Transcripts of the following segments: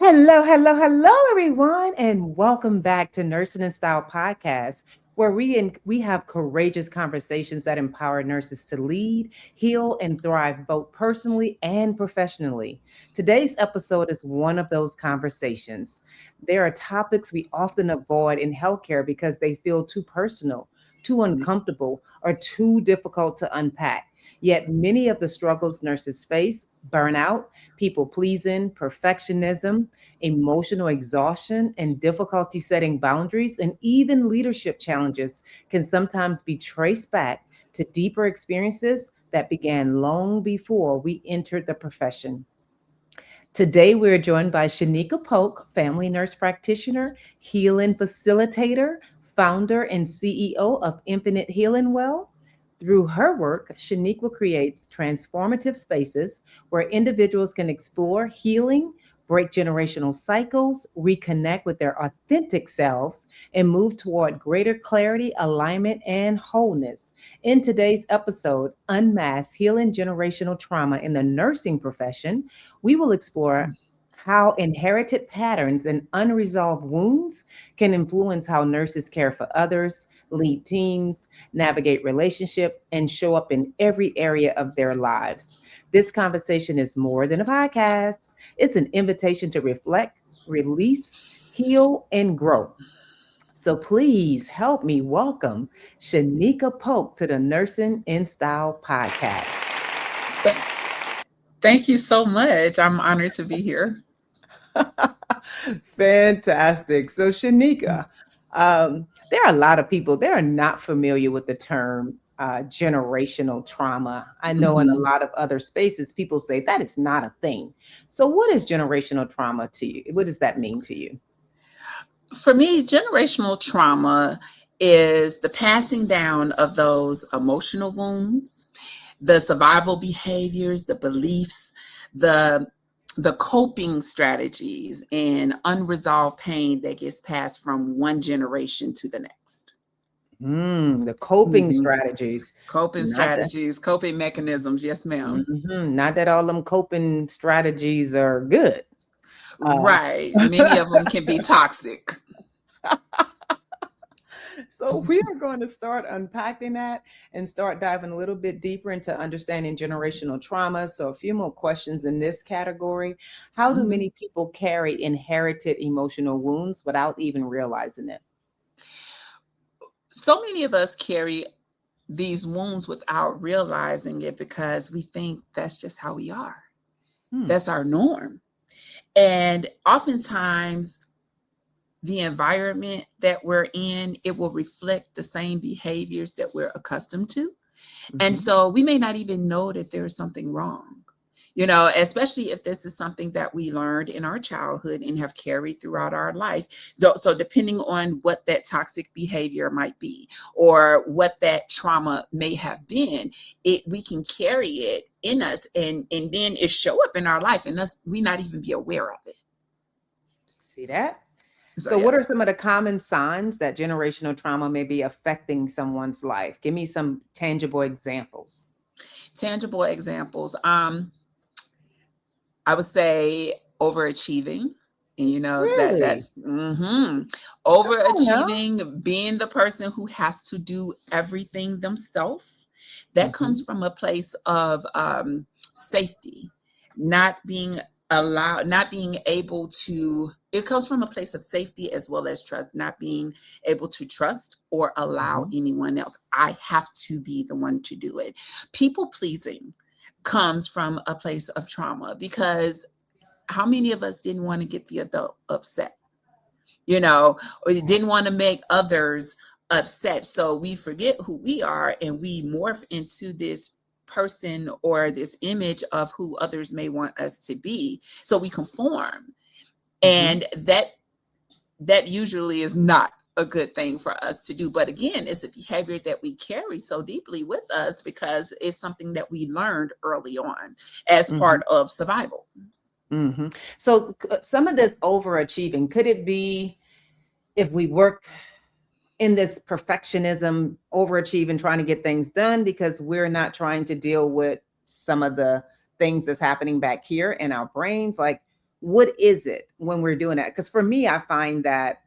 Hello, hello, hello, everyone, and welcome back to Nursing in Style Podcast, where we have courageous conversations that empower nurses to lead, heal, and thrive both personally and professionally. Today's episode is one of those conversations. There are topics we often avoid in healthcare because they feel too personal, too uncomfortable, or too difficult to unpack. Yet many of the struggles nurses face, burnout, people pleasing, perfectionism, emotional exhaustion, and difficulty setting boundaries, and even leadership challenges can sometimes be traced back to deeper experiences that began long before we entered the profession. Today, we're joined by Shanekah Polk, family nurse practitioner, healing facilitator, founder, and CEO of Infinite Healing Well. Through her work, Shaniqua creates transformative spaces where individuals can explore healing, break generational cycles, reconnect with their authentic selves, and move toward greater clarity, alignment, and wholeness. In today's episode, Unmasked Healing Generational Trauma in the Nursing Profession, we will explore how inherited patterns and unresolved wounds can influence how nurses care for others, lead teams, navigate relationships, and show up in every area of their lives. This conversation is more than a podcast, it's an invitation to reflect, release, heal, and grow. So please help me welcome Shanekah Polk to the Nursing in Style podcast. Th- Thank you so much. I'm honored to be here. Fantastic. So, Shanika, there are a lot of people that are not familiar with the term generational trauma. I know in a Mhm. lot of other spaces, people say that is not a thing. So, what is generational trauma to you? What does that mean to you? For me, generational trauma is the passing down of those emotional wounds, the survival behaviors, the beliefs, the the coping strategies and unresolved pain that gets passed from one generation to the next. The coping Mhm. strategies. Coping Not that, strategies, coping mechanisms. Yes, ma'am. not that all them coping strategies are good. Uh, Right. Many of them can be toxic. So we are going to start unpacking that and start diving a little bit deeper into understanding generational trauma. So a few more questions in this category. How do Mhm. many people carry inherited emotional wounds without even realizing it? So many of us carry these wounds without realizing it because we think that's just how we are. Hmm. That's our norm. And oftentimes, the environment that we're in, it will reflect the same behaviors that we're accustomed to. And Mhm. so we may not even know that there's something wrong, especially if this is something that we learned in our childhood and have carried throughout our life. So, depending on what that toxic behavior might be or what that trauma may have been, we can carry it in us and then it show up in our life and us we not even be aware of it. See that? So, So yeah. what are some of the common signs that generational trauma may be affecting someone's life? Give me some tangible examples. Tangible examples. I would say overachieving. And Really? that's Come on now. overachieving, being the person who has to do everything themselves. That comes Mhm. from a place of safety, not being allowed, not being able to. It comes from a place of safety as well as trust, not being able to trust or allow Mhm. anyone else. I have to be the one to do it. People pleasing comes from a place of trauma because how many of us didn't want to get the adult upset, or you didn't want to make others upset? So we forget who we are and we morph into this person or this image of who others may want us to be. So we conform. Mhm. And that usually is not a good thing for us to do. But again, it's a behavior that we carry so deeply with us because it's something that we learned early on as Mhm. part of survival. So some of this overachieving, could it be if we work in this perfectionism, overachieving, trying to get things done because we're not trying to deal with some of the things that's happening back here in our brains? Like what is it when we're doing that? Because for me, I find that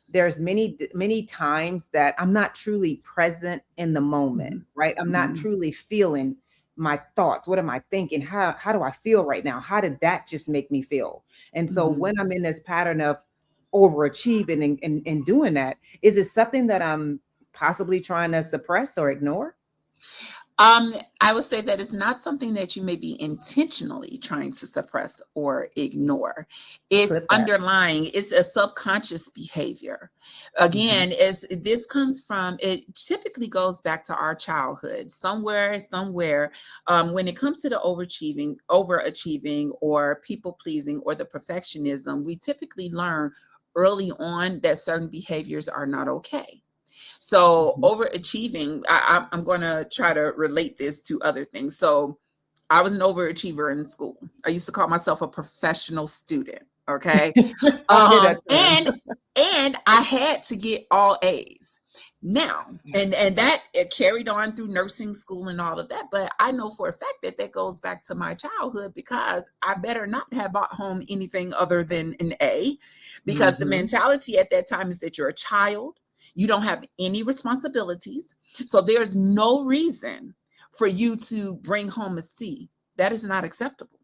there's many times that I'm not truly present in the moment, Mhm. right? I'm not Mhm. truly feeling my thoughts. What am I thinking? How do I feel right now? How did that just make me feel? And so Mhm. when I'm in this pattern of overachieving and doing that, is it something that I'm possibly trying to suppress or ignore? I would say that it's not something that you may be intentionally trying to suppress or ignore. It's Clip that. underlying, it's a subconscious behavior. Hmm. Again, as this comes from, it typically goes back to our childhood, somewhere. When it comes to the overachieving, or people pleasing, or the perfectionism, we typically learn early on that certain behaviors are not okay. So Hmm. overachieving, I'm going to try to relate this to other things. So I was an overachiever in school. I used to call myself a professional student. Okay. I hear that term. And I had to get all A's. Now, and that it carried on through nursing school and all of that. But I know for a fact that that goes back to my childhood, because I better not have brought home anything other than an A, because the Hmm. mentality at that time is that you're a child, you don't have any responsibilities, so there's no reason for you to bring home a C. That is not acceptable.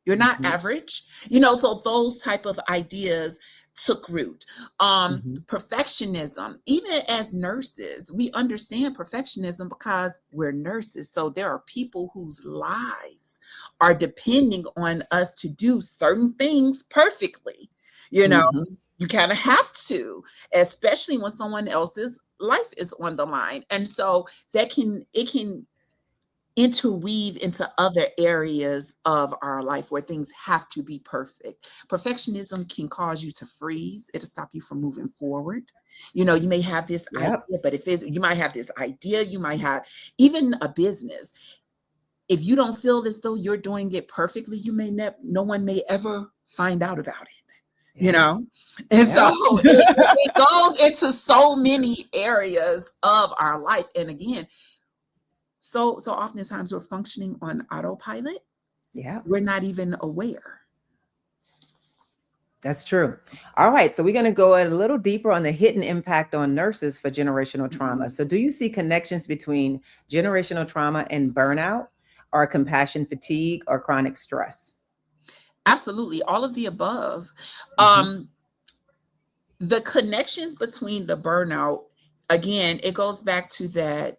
You're not Hmm. average, so those type of ideas took root. Hmm. Perfectionism, even as nurses, we understand perfectionism because we're nurses. So there are people whose lives are depending on us to do certain things perfectly. You know, Hmm. you kind of have to, especially when someone else's life is on the line. And so it can interweave into other areas of our life where things have to be perfect. Perfectionism can cause you to freeze. It'll stop you from moving forward. You may have this idea, Yep. but if it's, you might have this idea, you might have even a business. If you don't feel as though you're doing it perfectly, no one may ever find out about it. You Yep. know, and so Yep. it goes into so many areas of our life. And again, so oftentimes we're functioning on autopilot. Yep. We're not even aware. That's true. All right. So we're going to go a little deeper on the hidden impact on nurses for generational trauma. Mhm. So, do you see connections between generational trauma and burnout, or compassion fatigue, or chronic stress? Absolutely, all of the above. Hmm. Um, the connections between the burnout, again, it goes back to that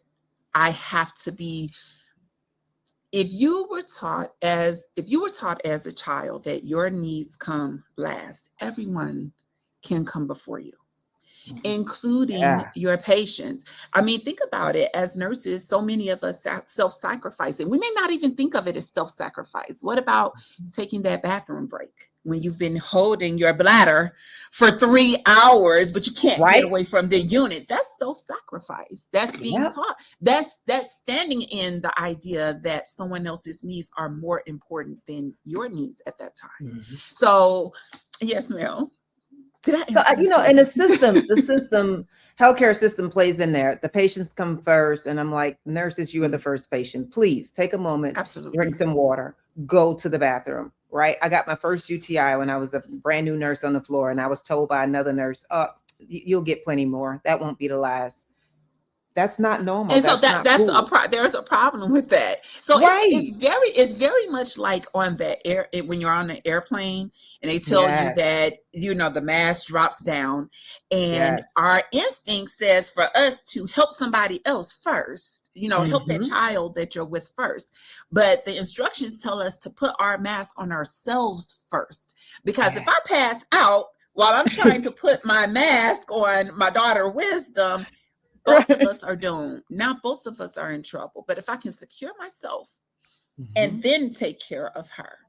I have to be. If you were taught as a child that your needs come last, everyone can come before you, including Yeah. your patients. I mean, think about it. As nurses, so many of us self-sacrifice, and we may not even think of it as self-sacrifice. What about taking that bathroom break when you've been holding your bladder for 3 hours, but you can't get Right. away from the unit? That's self-sacrifice. That's being Yep. taught. That's standing in the idea that someone else's needs are more important than your needs at that time. Mhm. So, yes, Mel. Did I So, answer your and question? healthcare system plays in there. The patients come first, and I'm like, nurses, you are the Mm, first patient. Please take a moment, drink absolutely. some water, go to the bathroom. Right? I got my first UTI when I was a brand new nurse on the floor, and I was told by another nurse, you'll get plenty more. That won't be the last." That's not normal. And so That's not cool. there's a problem with that. So it's Right. very much like on the when you're on the airplane and they tell you Yes. that the mask drops down, and Yes. our instinct says for us to help somebody else first, help that Hmm. child that you're with first. But the instructions tell us to put our mask on ourselves first, because if I Yes. pass out while I'm trying to put my mask on my daughter Wisdom, both of Right. us are doomed. Now both of us are in trouble. But if I can secure myself and Hmm. then take care of her,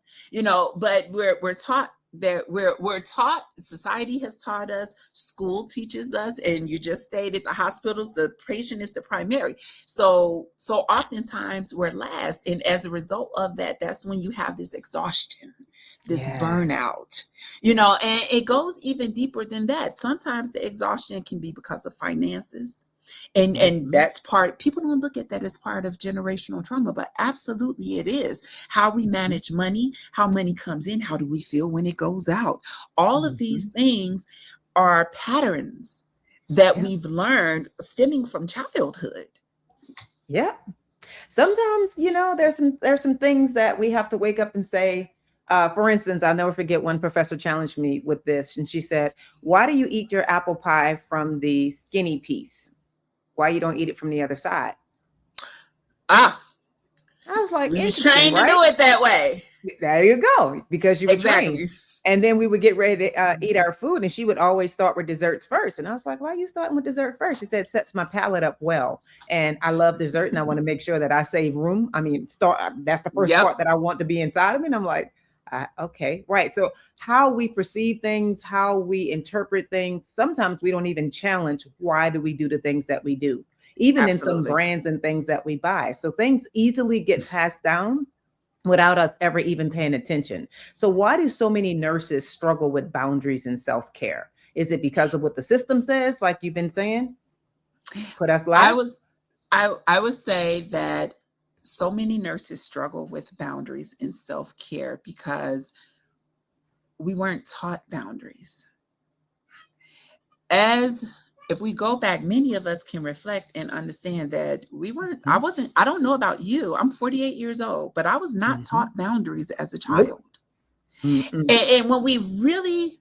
but we're taught that we're taught, society has taught us, school teaches us, and you just stated the hospitals, the patient is the primary. So oftentimes we're last. And as a result of that, that's when you have this exhaustion, this Yeah. burnout, and it goes even deeper than that. Sometimes the exhaustion can be because of finances. And Mhm. that's part, people don't look at that as part of generational trauma, but absolutely it is. How we Mhm. manage money, how money comes in, how do we feel when it goes out? All of these Mhm. things are patterns that Yeah. we've learned stemming from childhood. Yeah. Sometimes, there's some things that we have to wake up and say. For instance, I'll never forget one professor challenged me with this, and she said, "Why do you eat your apple pie from the skinny piece? Why you don't eat it from the other side?" Ah, I was like, we were interesting, trained to right? do it that way. There you go, because you were trained. Exactly. And then we would get ready to eat our food, and she would always start with desserts first. And I was like, "Why are you starting with dessert first?" She said, "Sets my palate up well, and I love dessert, and I want to make sure that I save room. I mean, start. That's the first Yep, part that I want to be inside of me." And I'm like, "Okay, right." So how we perceive things, how we interpret things, sometimes we don't even challenge why do we do the things that we do, even in some absolutely. brands and things that we buy. So things easily get passed down without us ever even paying attention. So, why do so many nurses struggle with boundaries and self care? Is it because of what the system says, like you've been saying? Put us I last? was I would say that so many nurses struggle with boundaries and self-care because we weren't taught boundaries. As if we go back, many of us can reflect and understand that Mhm. I don't know about you. I'm 48 years old, but I was not Mhm. taught boundaries as a Nope. child. Mm-mm. And when we really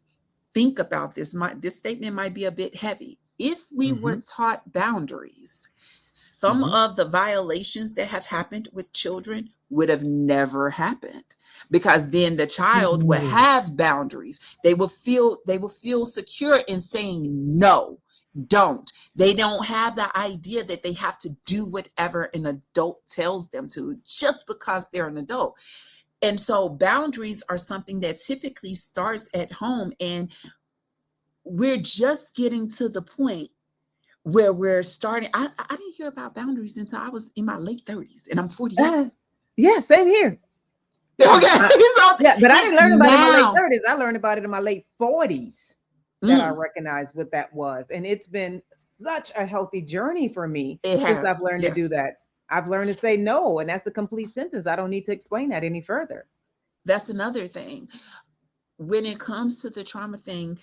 think about this, this statement might be a bit heavy. If we were Mhm. taught boundaries, some Mhm. of the violations that have happened with children would have never happened, because then the child would Ooh. have boundaries. They will feel secure in saying no, don't. They don't have the idea that they have to do whatever an adult tells them to just because they're an adult. And so boundaries are something that typically starts at home, and we're just getting to the point where we're starting. I didn't hear about boundaries until I was in my late 30s, and I'm 48. Uh, yeah, same here. Okay, Uh, so yeah, but I it's didn't learn about it in my late now. 30s. I learned about it in my late 40s that I Mm, recognized what that was. And it's been such a healthy journey for me it since I've has, learned to do yes. that. I've learned to say no, and that's the complete sentence. I don't need to explain that any further. That's another thing. When it comes to the trauma thing,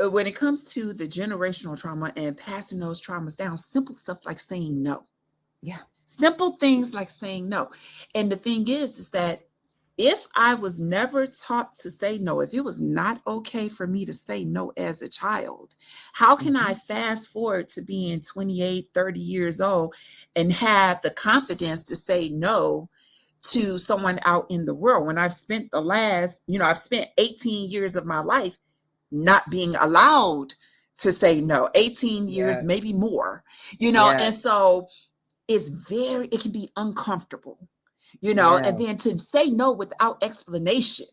when it comes to the generational trauma and passing those traumas down, simple stuff like saying no. Yeah. Simple things like saying no. And the thing is that if I was never taught to say no, if it was not okay for me to say no as a child, how can I Mhm. fast forward to being 28, 30 years old and have the confidence to say no to someone out in the world when I've spent 18 years of my life not being allowed to say no, 18 years, Yes. maybe more, and Yes. so it can be uncomfortable, and Yes. then to say no without explanation,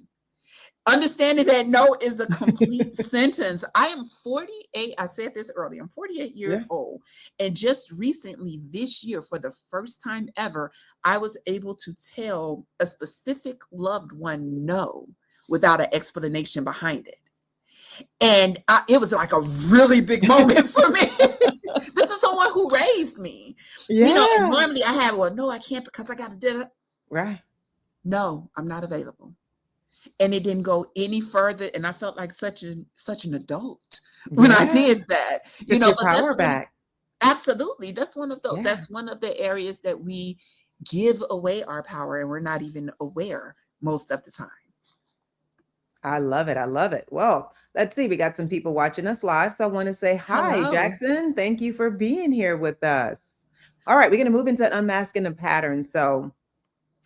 understanding that no is a complete sentence. I am 48. I said this earlier. I'm 48 Yeah. years old. And just recently this year, for the first time ever, I was able to tell a specific loved one no without an explanation behind it. And it was like a really big moment for me. This is someone who raised me, and Yeah. normally I have, well, no, I can't because I got to do it. Right. No, I'm not available. And it didn't go any further. And I felt like such an adult when I Yeah. did that, Took your but power back. absolutely, Yeah. that's one of the areas that we give away our power and we're not even aware most of the time. I love it. I love it. Well, let's see. We got some people watching us live. So I want to say hi, Hello. Jackson. Thank you for being here with us. All right. We're going to move into unmasking the pattern. So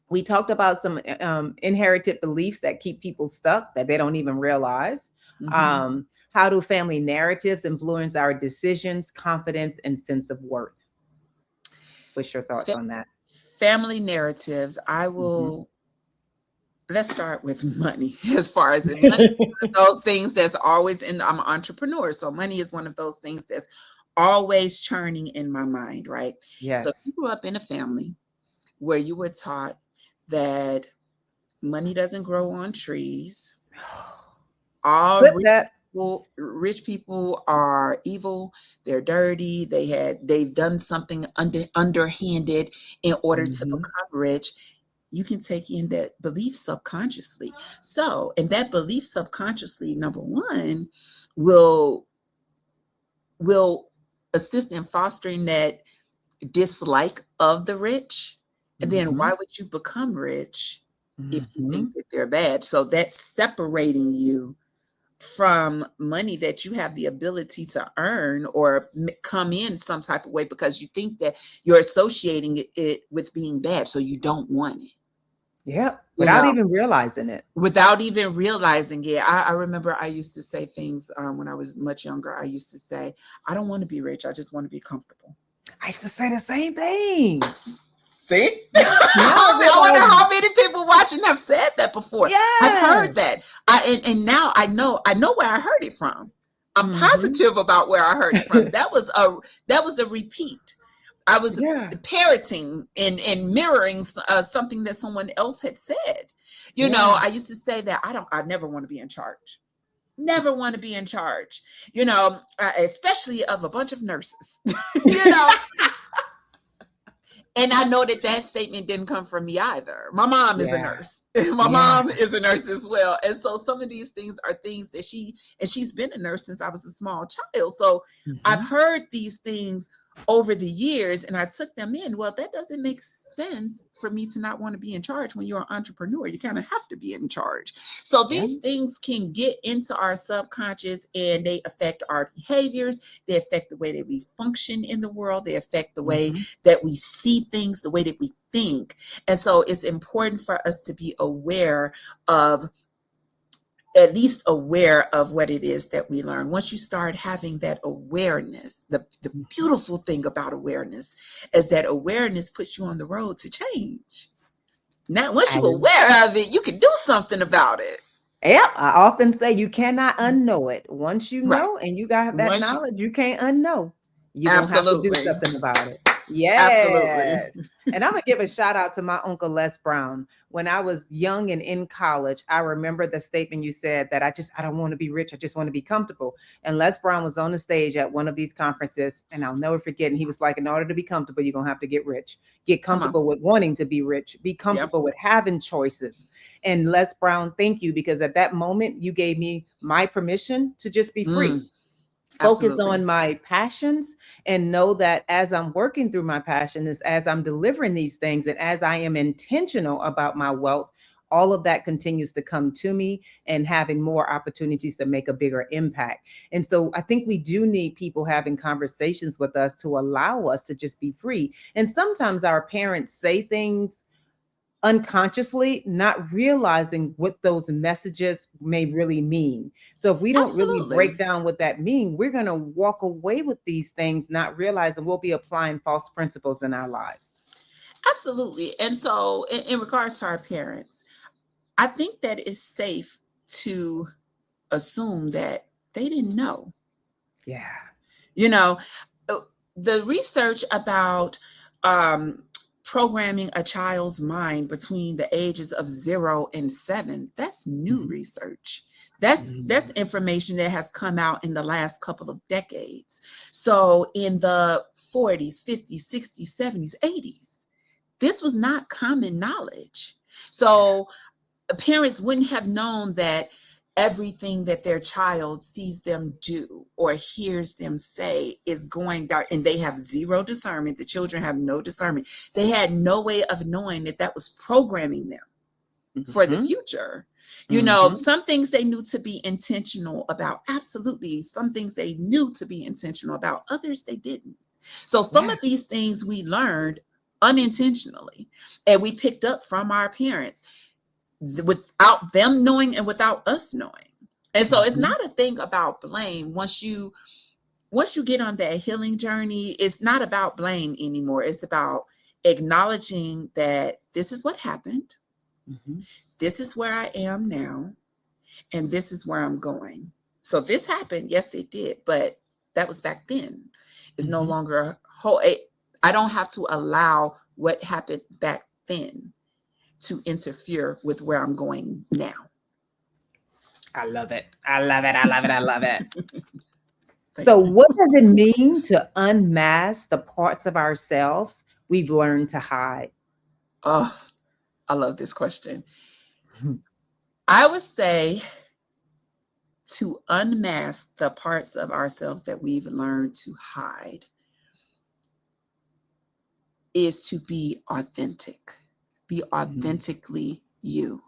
we talked about some inherited beliefs that keep people stuck that they don't even realize. Hmm. How do family narratives influence our decisions, confidence, and sense of worth? What's your thoughts on that? Family narratives. Mhm. Let's start with money. As far as money, one of those things that's always I'm an entrepreneur, so money is one of those things that's always churning in my mind, right? So if Yes. you grew up in a family where you were taught that money doesn't grow on trees, all Flip re- that. rich people are evil, they're dirty, they've done something underhanded in order to Mm-hmm. become rich. You can take in that belief subconsciously. So, and that belief subconsciously, number one, will will assist in fostering that dislike of the rich. And then Mm-hmm. why would you become rich if you Mm-hmm. think that they're bad? So that's separating you from money that you have the ability to earn or come in some type of way because you think that you're associating it with being bad. So you don't want it, Yep. you Without know, even realizing it. without even realizing it. I remember I used to say things when I was much younger. I used to say, I don't want to be rich. I just want to be comfortable. I used to say the same thing. See? Now I I wonder realize, how many people watching have said that before. I've heard yes. that. And now I know where I heard it from. I'm Mm-hmm. positive about where I heard it from. That was a repeat. I was Yeah. parroting and mirroring something that someone else had said. You know, Yeah. I used to say that I never want to be in charge. Never want to be in charge. You know, especially of a bunch of nurses. You know, and I know that that statement didn't come from me either. My mom is a Yeah. nurse. My Yeah. mom is a nurse as well. And so some of these things are things that she's been a nurse since I was a small child. So I've Mm-hmm. heard these things over the years and I took them in. Well, that doesn't make sense for me to not want to be in charge when you're an entrepreneur. You kind of have to be in charge. So Yeah. these things can get into our subconscious and they affect our behaviors. They affect the way that we function in the world. They affect the way Mm-hmm. that we see things, the way that we think. And so it's important for us to be aware of, at least aware of what it is that we learn. Once you start having that awareness, the Mm-hmm. beautiful thing about awareness is that awareness puts you on the road to change. Now, once I you're aware of it, you can do something about it. Yeah, I often say you cannot unknow it. Once you Right. know and you got that Once you, knowledge, you can't unknow. You're gonna have to do absolutely. something about it. Absolutely. Yes. And I'm gonna give a shout out to my uncle Les Brown. When I was young and in college, I remember the statement you said that I don't want to be rich, I just want to be comfortable. And Les Brown was on the stage at one of these conferences, and I'll never forget. And he was like, in order to be comfortable, you're gonna have to get rich. Get Come on. comfortable with wanting to be rich, be Yep. comfortable with having choices. And Les Brown, thank you, because at that moment you gave me my permission to just be free, Mm, focus absolutely. on my passions, and know that as I'm working through my passions, as I'm delivering these things, and as I am intentional about my wealth, all of that continues to come to me and having more opportunities to make a bigger impact. And so I think we do need people having conversations with us to allow us to just be free. And sometimes our parents say things unconsciously, not realizing what those messages may really mean. So if we don't really Absolutely. break down what that means, we're going to walk away with these things, not realizing we'll be applying false principles in our lives. Absolutely. And so, in regards to our parents, I think that it's safe to assume that they didn't know. Yeah. You know, uh, the research about um, programming a child's mind between the ages of 0 and 7, that's new Mhm. research. That's Mhm. information that has come out in the last couple of decades. So in the 40s, 50s, 60s, 70s, 80s, this was not common knowledge. Yeah. So parents wouldn't have known that everything that their child sees them do or hears them say is going down, and they have zero discernment. The children have no discernment. They had no way of knowing that that was programming them for the Mhm. future. You know, Mhm. some things they knew to be intentional about. Absolutely. Some things they knew to be intentional about, others they didn't. So some Yeah. of these things we learned unintentionally and we picked up from our parents without them knowing and without us knowing. And so it's Mhm. not a thing about blame. Once you get on that healing journey, it's not about blame anymore. It's about acknowledging that this is what happened. Mhm. This is where I am now, and this is where I'm going. So this happened, yes, it did, but that was back then. It's no Mhm. longer a whole. I don't have to allow what happened back then to interfere with where I'm going now. I love it. I love it. I love it. I love it. So, Thank you. what does it mean to unmask the parts of ourselves we've learned to hide? Oh, I love this question. I would say to unmask the parts of ourselves that we've learned to hide is to be authentic. Be Mhm, authentically you.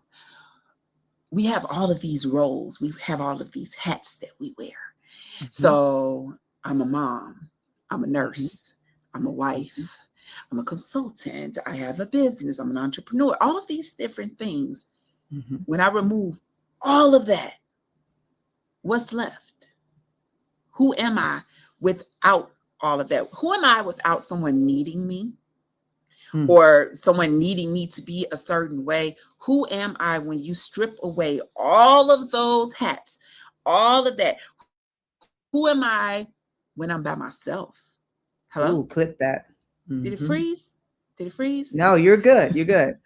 We have all of these roles, we have all of these hats that we wear. mhm, So I'm a mom, I'm a mhm, nurse, I'm a mhm, wife, I'm a consultant, I have a business, I'm an entrepreneur, all of these different things. mhm. When I remove all of that, what's left? Who am I without all of that? Who am I without someone needing me Mm. or someone needing me to be a certain way? Who am I when you strip away all of those hats, all of that? Who am I when I'm by myself? Hello? Ooh, clip that. Did it Mhm. freeze? Did it freeze? No, you're good. You're good.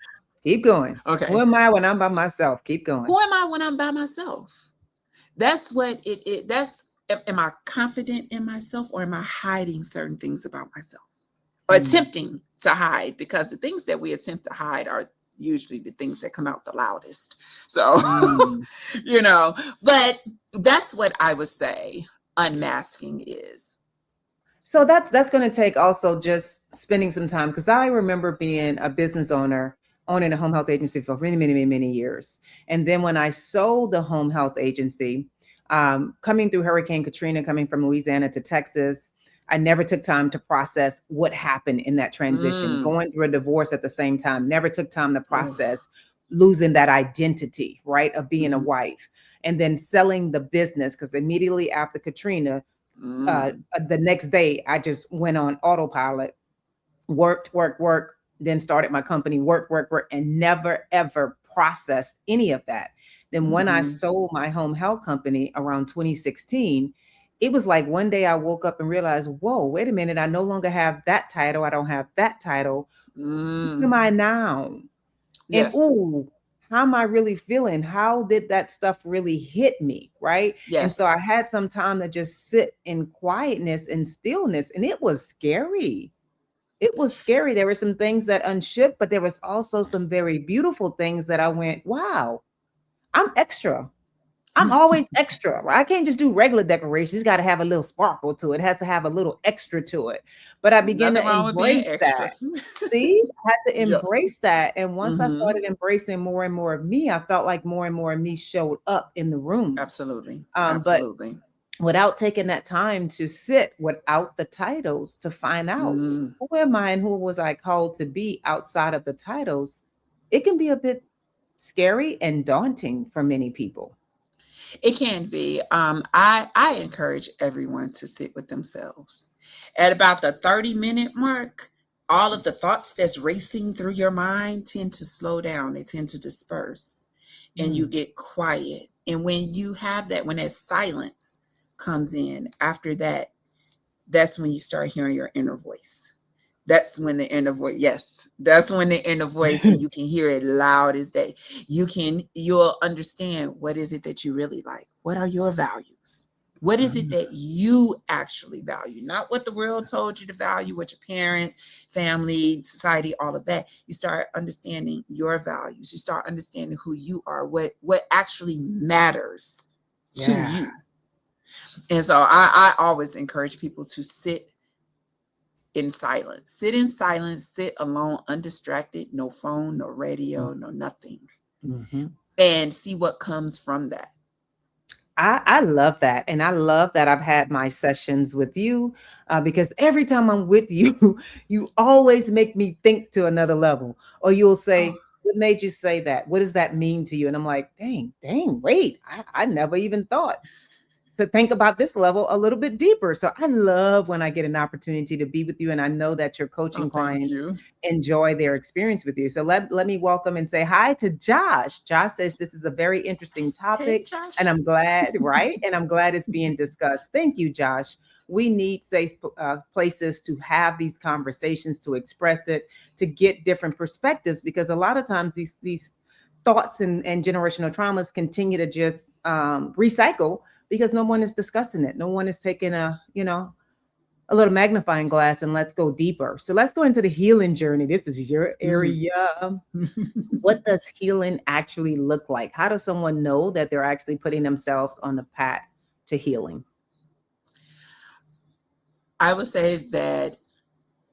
Keep going. Who Okay. am I when I'm by myself? Keep going. Who am I when I'm by myself? That's what that's, am I confident in myself or am I hiding certain things about myself? Or Mm, attempting to hide, because the things that we attempt to hide are usually the things that come out the loudest. So, mm. but that's what I would say unmasking is. So that's going to take also just spending some time because I remember being a business owner, owning a home health agency for many, many, many, many years. And then when I sold the home health agency, coming through Hurricane Katrina, coming from Louisiana to Texas, I never took time to process what happened in that transition. Mm. Going through a divorce at the same time, never took time to Oh. process losing that identity, right, of being a Mm-hmm. wife, and then selling the business because immediately after Katrina, Mm. the next day I just went on autopilot, worked, then started my company, work, and never ever processed any of that. Then when I Mm-hmm. sold my home health company around 2016, it was like one day I woke up and realized, whoa, wait a minute, I no longer have that title. I don't have that title. Who Mm. am I now? And Yes. ooh, how am I really feeling? How did that stuff really hit me? Right. And so Yes. I had some time to just sit in quietness and stillness. And it was scary. It was scary. There were some things that unshook, but there was also some very beautiful things that I went, wow, I'm extra. I'm always extra, right? I can't just do regular decorations. It's got to have a little sparkle to it. It has to have a little extra to it. But I began Nothing to wrong with being embrace extra. that. See, I had to Yep. embrace that. And once I Mm-hmm. started embracing more and more of me, I felt like more and more of me showed up in the rooms. Absolutely. But Absolutely. without taking that time to sit without the titles to find out Mm. who am I and who was I called to be outside of the titles, it can be a bit scary and daunting for many people. It can be. I encourage everyone to sit with themselves. At about the 30-minute mark, all of the thoughts that's racing through your mind tend to slow down. They tend to disperse and you Mm. get quiet. And when you have that, when that silence comes in, after that, that's when you start hearing your inner voice. That's when the inner voice, yes, that's when the inner voice, and you can hear it loud as day. You'll understand what is it that you really like. What are your values? What is it Mm. that you actually value? Not what the world told you to value, what your parents, family, society, all of that. You start understanding your values. You start understanding who you are, what actually matters to Yeah. you. And so I always encourage people to sit in silence. Sit in silence, sit alone, undistracted, no phone, no radio, no nothing, Mm-hmm. and see what comes from that. I love that. And I love that I've had my sessions with you because every time I'm with you, you always make me think to another level. Or you'll Oh, say, what made you say that? What does that mean to you? And I'm like, dang, wait, I never even thought to think about this level a little bit deeper. So I love when I get an opportunity to be with you. And I know that your oh, coaching thank clients you. enjoy their experience with you. So let me welcome and say hi to Josh. Josh says this is a very interesting Hey, topic. And Josh. I'm glad, right? And I'm glad it's being discussed. Thank you, Josh. We need safe places to have these conversations, to express it, to get different perspectives, because a lot of times these thoughts and generational traumas continue to just recycle because no one is discussing it. No one is taking a little magnifying glass and let's go deeper. So let's go into the healing journey. This is your Mm. area. What does healing actually look like? How does someone know that they're actually putting themselves on the path to healing? I would say that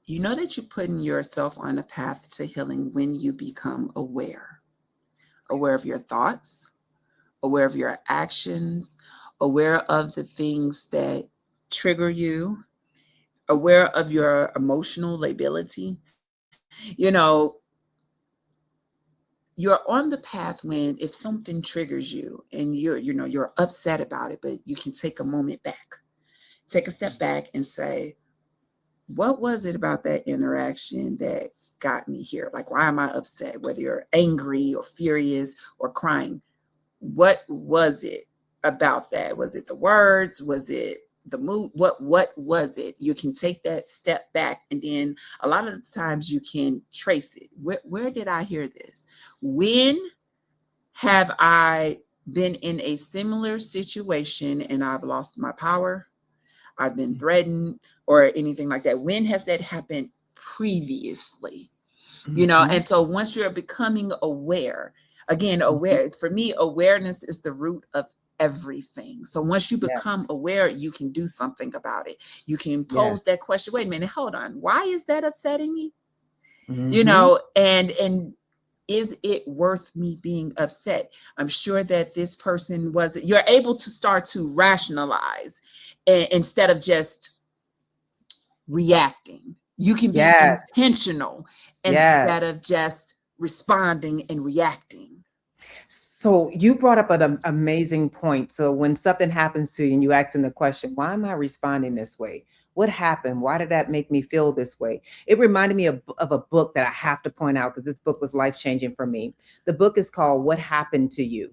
you know that you're putting yourself on a path to healing when you become aware of your thoughts, aware of your actions, aware of the things that trigger you, aware of your emotional lability. You know, you're on the path when if something triggers you and you're upset about it, but you can take a moment back, take a step back and say, what was it about that interaction that got me here? Like, why am I upset? Whether you're angry or furious or crying, what was it about that? Was it the words? Was it the mood? What was it? You can take that step back, and then a lot of the times you can trace it. Where did I hear this? When have I been in a similar situation and I've lost my power? I've been threatened or anything like that. When has that happened previously? Mhm. And so once you're becoming aware, again, Mhm. aware, for me, awareness is the root of everything. So once you become Yes. aware, you can do something about it. You can pose Yes. that question. Wait a minute, hold on. Why is that upsetting me? Mhm. And is it worth me being upset? I'm sure that this person you're able to start to rationalize instead of just reacting. You can be Yes. intentional Yes. instead of just responding and reacting. So you brought up an amazing point. So when something happens to you and you asking the question, why am I responding this way? What happened? Why did that make me feel this way? It reminded me of a book that I have to point out because this book was life changing for me. The book is called What Happened to You?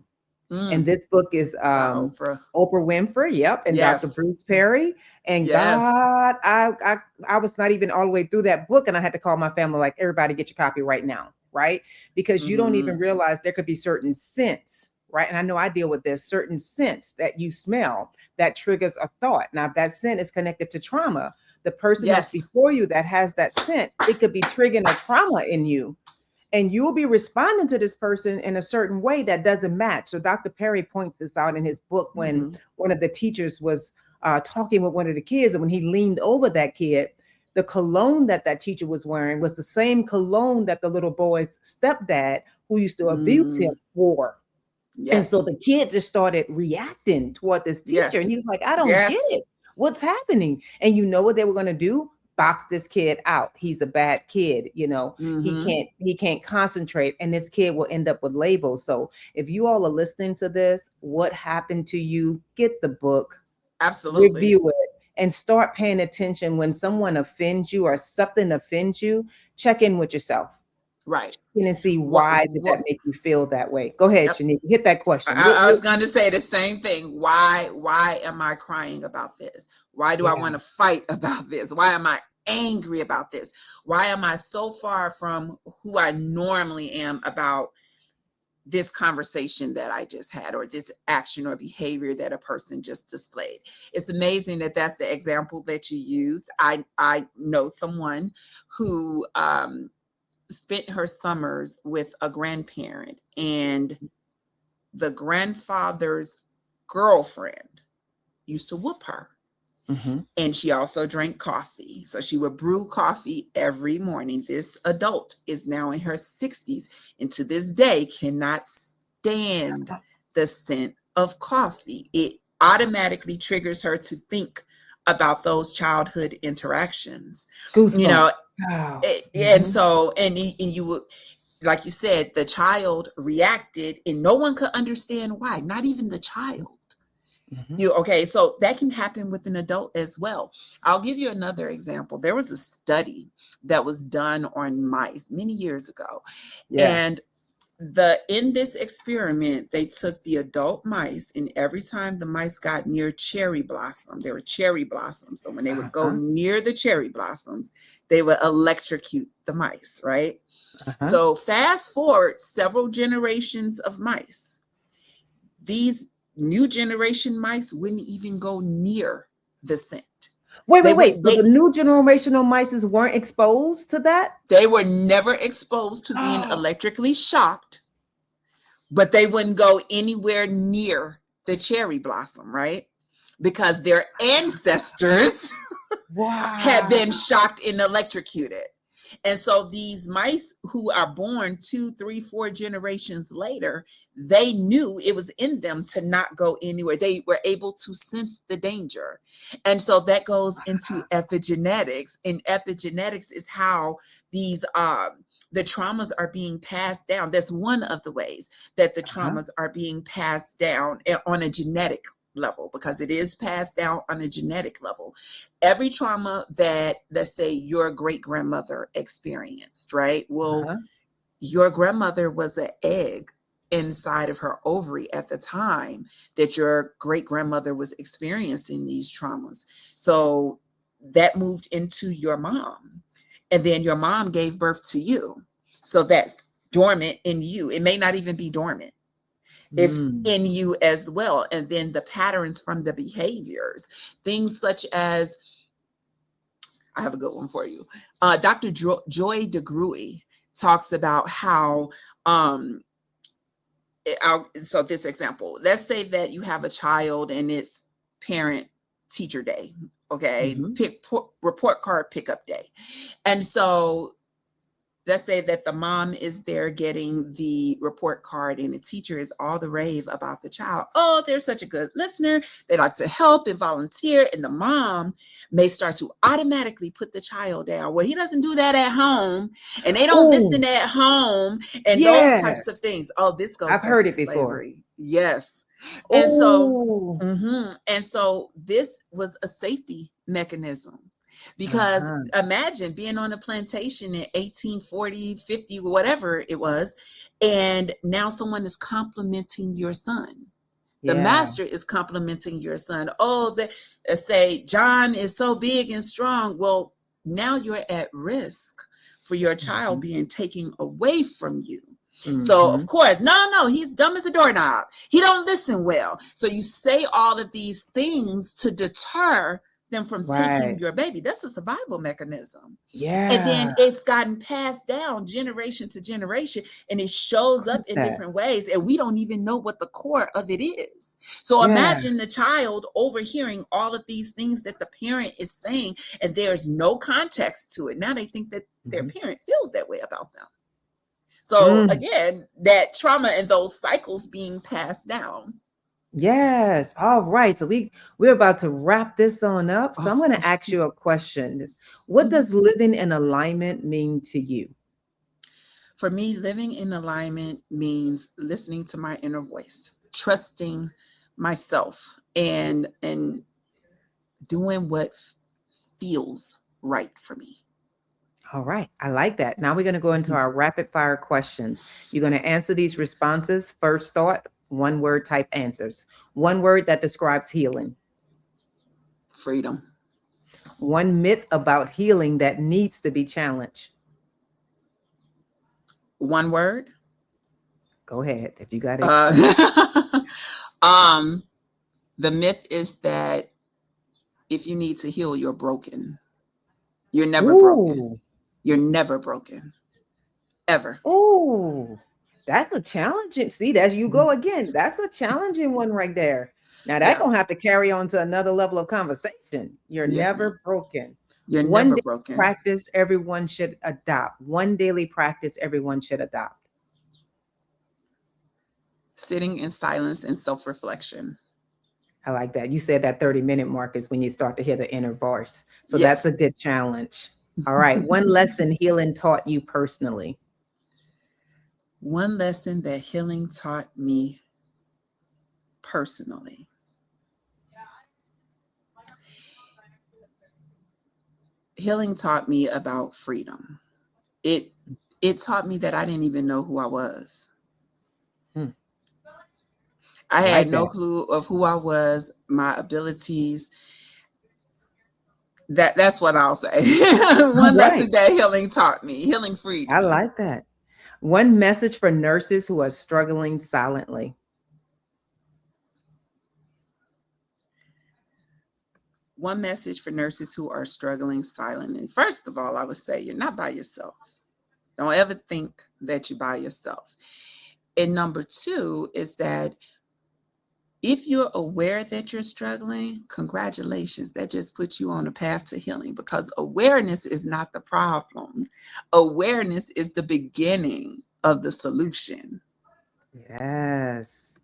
And Mm, this book is by Oprah. Oprah Winfrey, yep, and Dr. Yes. Bruce Perry. And Yes. God, I was not even all the way through that book, and I had to call my family like, everybody get your copy right now, right? Because you don't even Hmm. realize there could be certain scents, right? And I know I deal with this certain scents that you smell that triggers a thought. Now, if that scent is connected to trauma, the person that's Yes. before you that has that scent, it could be triggering a trauma in you, and you'll be responding to this person in a certain way that doesn't match. So Dr. Perry points this out in his book when Hmm. one of the teachers was talking with one of the kids, and when he leaned over that kid, the cologne that that teacher was wearing was the same cologne that the little boy's stepdad, who used to abuse him, Mm, wore. And yes. so the kid just started reacting toward this teacher. And Yes. he was like, I don't get Yes. it. What's happening? And you know what they were going to do? Box this kid out. He's a bad kid. Hmm. He can't concentrate. And this kid will end up with labels. So if you all are listening to this, what happened to you? Get the book, Absolutely. review it, and start paying attention when someone offends you or something offends you. Check in with yourself Right. and see why did that What? make you feel that way. Go ahead, Yep. Shanekah. Hit that question. I was going to say the same thing. Why am I crying about this? Why do I Yeah. want to fight about this? Why am I angry about this? Why am I so far from who I normally am about this conversation that I just had, or this action or behavior that a person just displayed? It's amazing that that's the example that you used. I know someone who spent her summers with a grandparent, and the grandfather's girlfriend used to whoop her. Mhm. And she also drank coffee. So she would brew coffee every morning. This adult is now in her 60s and to this day cannot stand the scent of coffee. It automatically triggers her to think about those childhood interactions. You know, Goosebumps. Wow. and Mhm. so, and you would, like you said, the child reacted and no one could understand why, not even the child. Mhm. Okay, so that can happen with an adult as well. I'll give you another example. There was a study that was done on mice many years ago. Yes. And in this experiment, they took the adult mice, and every time the mice got near cherry blossom, there were cherry blossoms. So when they would go Uh-huh. near the cherry blossoms, they would electrocute the mice, right? Uh-huh. So fast forward several generations of mice. These New generation mice wouldn't even go near the scent. Wait, They wait, would wait. So the new generational mice weren't exposed to that? they were never exposed to being electrically shocked, but they wouldn't go anywhere near the cherry blossom, right? Because their ancestors had Wow. been shocked and electrocuted. And so these mice who are born 2, 3, 4 generations later, they knew it was in them to not go anywhere. They were able to sense the danger. And so that goes into epigenetics. And epigenetics is how these the traumas are being passed down. That's one of the ways that the traumas are being passed down on a genetic level, because it is passed down on a genetic level. Every trauma that, let's say, your great grandmother experienced, right? Well, your grandmother was an egg inside of her ovary at the time that your great grandmother was experiencing these traumas. So that moved into your mom, and then your mom gave birth to you. So that's dormant in you. It may not even be dormant. It's in you as well. And then the patterns from the behaviors, things such as, I have a good one for you. Dr. Joy DeGruy talks about how, so this example, let's say that you have a child and it's parent teacher day, okay? Report card pickup day. And so let's say that the mom is there getting the report card and the teacher is all the rave about the child. Oh, they're such a good listener. They like to help and volunteer. And the mom may start to automatically put the child down. Well, he doesn't do that at home, and they don't listen at home, and those types of things. Oh, this goes I've back heard to it before. slavery. Yes. And so this was a safety mechanism. Because imagine being on a plantation in 1840, 50, whatever it was, and now someone is complimenting your son. The master is complimenting your son. Oh, say John is so big and strong. Well, now you're at risk for your child being taken away from you. So of course, no, he's dumb as a doorknob. He don't listen well. So you say all of these things to deter them from taking your baby. That's a survival mechanism. And then it's gotten passed down generation to generation, and it shows up in different ways, and we don't even know what the core of it is. So imagine the child overhearing all of these things that the parent is saying, and there's no context to it. Now they think that their parent feels that way about them. So again, that trauma and those cycles being passed down. Yes. All right. So we're about to wrap this on up. So I'm going to ask you a question. What does living in alignment mean to you? For me, living in alignment means listening to my inner voice, trusting myself, and doing what feels right for me. All right. I like that. Now we're going to go into our rapid fire questions. You're going to answer these responses. First thought, one word type answers. One word that describes healing. Freedom. One myth about healing that needs to be challenged. One word. Go ahead if you got it. The myth is that if you need to heal, you're broken. You're never broken. You're never broken. Ever. Oh, that's a challenging. See, as you go again, that's a challenging one right there. Now that's gonna have to carry on to another level of conversation. You're never broken. You're never broken. Practice everyone should adopt. One daily practice everyone should adopt. Sitting in silence and self-reflection. I like that. You said that 30-minute mark is when you start to hear the inner voice. So that's a good challenge. All right. One lesson healing taught you personally. One lesson that healing taught me personally. Healing taught me about freedom. It taught me that I didn't even know who I was. I had no clue of who I was, my abilities. That's what I'll say. One lesson that healing taught me, healing freedom. I like that. One message for nurses who are struggling silently. one message for nurses who are struggling silently. First of all, I would say you're not by yourself. Don't ever think that you're by yourself. And number two is that if you're aware that you're struggling, congratulations. That just puts you on a path to healing, because awareness is not the problem. Awareness is the beginning of the solution. Yes.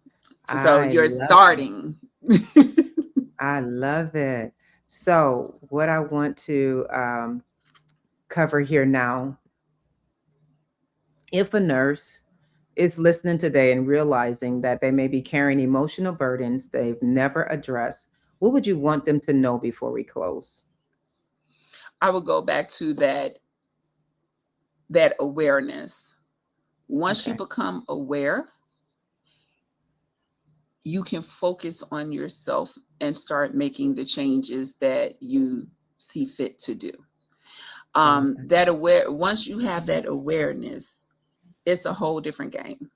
So I you're love it. starting. I love it. So, what I want to cover here now, if a nurse is listening today and realizing that they may be carrying emotional burdens they've never addressed, what would you want them to know before we close? I would go back to that awareness. Once you Okay. become aware, you can focus on yourself and start making the changes that you see fit to do. I love that. Once you have that awareness, it's a whole different game.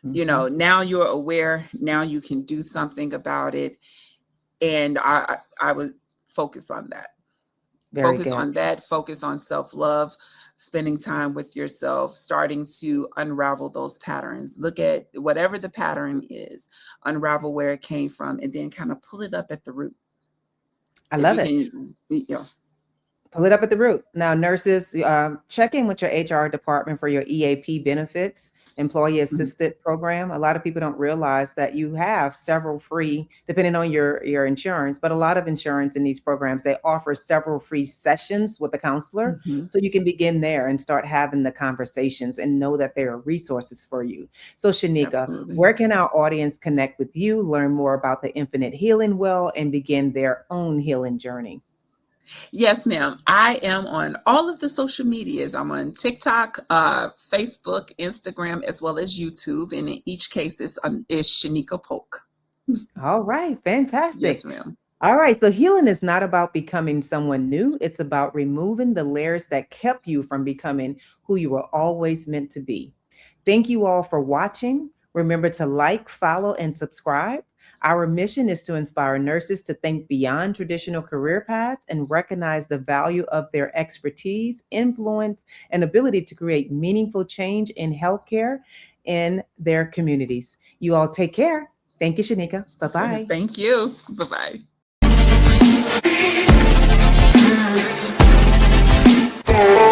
Mhm. Now you're aware, now you can do something about it. And I would focus on that. Very good. Focus on self-love, spending time with yourself, starting to unravel those patterns. Look at whatever the pattern is, unravel where it came from, and then kind of pull it up at the root. I If love you it. can, Pull it up at the root. Now, nurses, check in with your HR department for your EAP benefits, employee Mhm. assisted program. A lot of people don't realize that you have several free, depending on your insurance, but a lot of insurance in these programs, they offer several free sessions with a counselor. Mhm. So you can begin there and start having the conversations and know that there are resources for you. So, Shanekah, Absolutely. where can our audience connect with you, learn more about the Infinite Healing Well, and begin their own healing journey? Yes, ma'am. I am on all of the social medias. I'm on TikTok, Facebook, Instagram, as well as YouTube. And in each case, is Shanekah Polk. All right, Yes, fantastic. ma'am. All right, so healing is not about becoming someone new. It's about removing the layers that kept you from becoming who you were always meant to be. Thank you all for watching. Remember to like, follow, and subscribe. Our mission is to inspire nurses to think beyond traditional career paths and recognize the value of their expertise, influence, and ability to create meaningful change in healthcare in their communities. You all take care. Thank you, Shanekah. Bye Thank you. Bye-bye. bye.